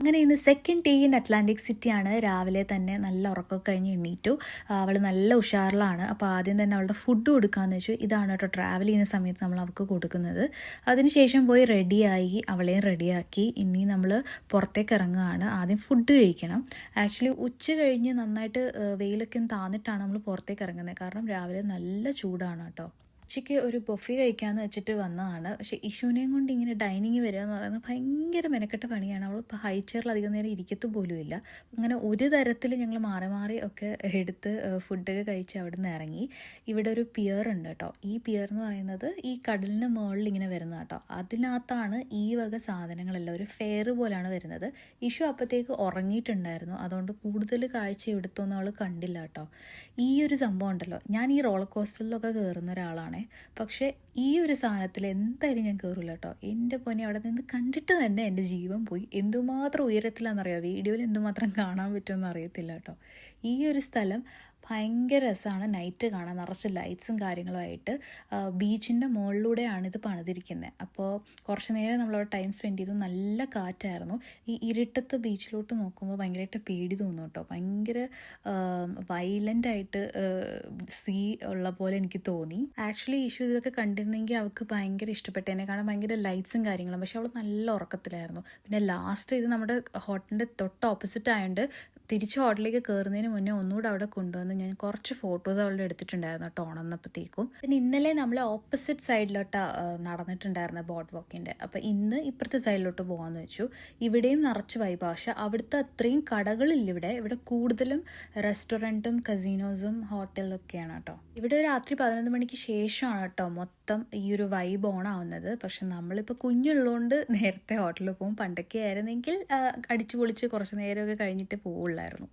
അങ്ങനെ ഇന്ന് second day in Atlantic സിറ്റിയാണ്. രാവിലെ തന്നെ നല്ല ഉറക്കമൊക്കെ കഴിഞ്ഞ് എണീറ്റു. അവൾ നല്ല ഉഷാറിലാണ്. അപ്പോൾ ആദ്യം തന്നെ അവളുടെ ഫുഡ് കൊടുക്കാമെന്ന് വെച്ചു. ഇതാണ് കേട്ടോ ട്രാവൽ ചെയ്യുന്ന സമയത്ത് നമ്മൾ അവൾക്ക് കൊടുക്കുന്നത്. അതിനുശേഷം പോയി റെഡിയായി, അവളെയും റെഡിയാക്കി. ഇനി നമ്മൾ പുറത്തേക്ക് ഇറങ്ങുകയാണ്. ആദ്യം ഫുഡ് കഴിക്കണം. ആക്ച്വലി ഉച്ച കഴിഞ്ഞ് നന്നായിട്ട് വെയിലൊക്കെ ഒന്ന് താന്നിട്ടാണ് നമ്മൾ പുറത്തേക്ക് ഇറങ്ങുന്നത്. കാരണം രാവിലെ നല്ല ചൂടാണ് കേട്ടോ. ഉച്ചയ്ക്ക് ഒരു ബൊഫെ കഴിക്കാമെന്ന് വെച്ചിട്ട് വന്നതാണ്. പക്ഷേ ഇഷുവിനെയും കൊണ്ട് ഇങ്ങനെ ഡൈനിങ് വരിക എന്ന് പറയുന്നത് ഭയങ്കര മെനക്കെട്ട പണിയാണ്. അവൾ ഇപ്പോൾ ഹൈ ചെയറിൽ അധികം നേരം ഇരിക്കത്തു പോലുമില്ല. അങ്ങനെ ഒരു തരത്തിൽ ഞങ്ങൾ മാറി മാറി ഒക്കെ എടുത്ത് ഫുഡൊക്കെ കഴിച്ച് അവിടെ നിന്ന് ഇറങ്ങി. ഇവിടെ ഒരു പിയർ ഉണ്ട് കേട്ടോ. ഈ പിയർ എന്ന് പറയുന്നത് ഈ കടലിന് മുകളിൽ ഇങ്ങനെ വരുന്നത് കേട്ടോ. അതിനകത്താണ് ഈ വക സാധനങ്ങളെല്ലാം ഒരു ഫെയർ പോലെയാണ് വരുന്നത്. ഇഷു അപ്പോഴത്തേക്ക് ഉറങ്ങിയിട്ടുണ്ടായിരുന്നു. അതുകൊണ്ട് കൂടുതൽ കാഴ്ച എടുത്തൊന്നും അവൾ കണ്ടില്ല കേട്ടോ. ഈ ഒരു സംഭവം ഉണ്ടല്ലോ, ഞാൻ ഈ റോളർ കോസ്റ്ററിലൊക്കെ കയറുന്ന ഒരാളാണ്. പക്ഷേ ഈ ഒരു സാധനത്തിൽ എന്തായാലും ഞാൻ കയറില്ല കേട്ടോ. എൻ്റെ പൊന്നെ, അവിടെ നിന്ന് കണ്ടിട്ട് തന്നെ എൻ്റെ ജീവൻ പോയി. എന്തുമാത്രം ഉയരത്തിലാണെന്നറിയാം, വീഡിയോയിൽ എന്തുമാത്രം കാണാൻ പറ്റുമെന്ന് അറിയത്തില്ല കേട്ടോ. ഈ ഒരു സ്ഥലം ഭയങ്കര രസമാണ് നൈറ്റ് കാണാൻ, നിറച്ച് ലൈറ്റ്സും കാര്യങ്ങളുമായിട്ട്. ബീച്ചിൻ്റെ മുകളിലൂടെയാണ് ഇത് പണിതിരിക്കുന്നത്. അപ്പോൾ കുറച്ച് നേരം നമ്മളവിടെ ടൈം സ്പെൻഡ് ചെയ്തു. നല്ല കാറ്റായിരുന്നു. ഈ ഇരുട്ടത്ത് ബീച്ചിലോട്ട് നോക്കുമ്പോൾ ഭയങ്കരമായിട്ട് പേടി തോന്നും കേട്ടോ. ഭയങ്കര വയലൻ്റായിട്ട് സീ ഉള്ള പോലെ എനിക്ക് തോന്നി. ആക്ച്വലി ഇഷ്യൂ ഇതൊക്കെ കണ്ടിരുന്നെങ്കിൽ അവൾക്ക് ഭയങ്കര ഇഷ്ടപ്പെട്ടേനെ. കാരണം ഭയങ്കര ലൈറ്റ്സും കാര്യങ്ങളും. പക്ഷെ അവൾ നല്ല ഉറക്കത്തിലായിരുന്നു. പിന്നെ ലാസ്റ്റ് ഇത് നമ്മുടെ ഹോട്ടലിൻ്റെ തൊട്ട് ഓപ്പോസിറ്റ് ആയതുകൊണ്ട് തിരിച്ച് ഹോട്ടലിലേക്ക് കയറുന്നതിന് മുന്നേ ഒന്നുകൂടെ അവിടെ കൊണ്ടുവന്ന് ഞാൻ കുറച്ച് ഫോട്ടോസ് അവളുടെ എടുത്തിട്ടുണ്ടായിരുന്നു കേട്ടോ ഉണർന്നപ്പോഴത്തേക്കും. പിന്നെ ഇന്നലെ നമ്മൾ ഓപ്പോസിറ്റ് സൈഡിലോട്ടാണ് നടന്നിട്ടുണ്ടായിരുന്നത് ബോർഡ് വാക്കിൻ്റെ. അപ്പോൾ ഇന്ന് ഇപ്പുറത്തെ സൈഡിലോട്ട് പോകാമെന്ന് വെച്ചു. ഇവിടെയും നിറച്ച് വൈബ്. പക്ഷേ അവിടുത്തെ അത്രയും കടകളില്ല ഇവിടെ. ഇവിടെ കൂടുതലും റെസ്റ്റോറൻറ്റും കസീനോസും ഹോട്ടലൊക്കെയാണ് കേട്ടോ. ഇവിടെ രാത്രി 11 മണിക്ക് ശേഷമാണ് കേട്ടോ മൊത്തം ഈ ഒരു വൈബ് ഓണാവുന്നത്. പക്ഷെ നമ്മളിപ്പോൾ കുഞ്ഞുള്ളതുകൊണ്ട് നേരത്തെ ഹോട്ടലിൽ പോകും. പണ്ടൊക്കെ ആയിരുന്നെങ്കിൽ അടിച്ചു പൊളിച്ച് കുറച്ച് നേരമൊക്കെ കഴിഞ്ഞിട്ട് പോവുള്ളായിരുന്നു.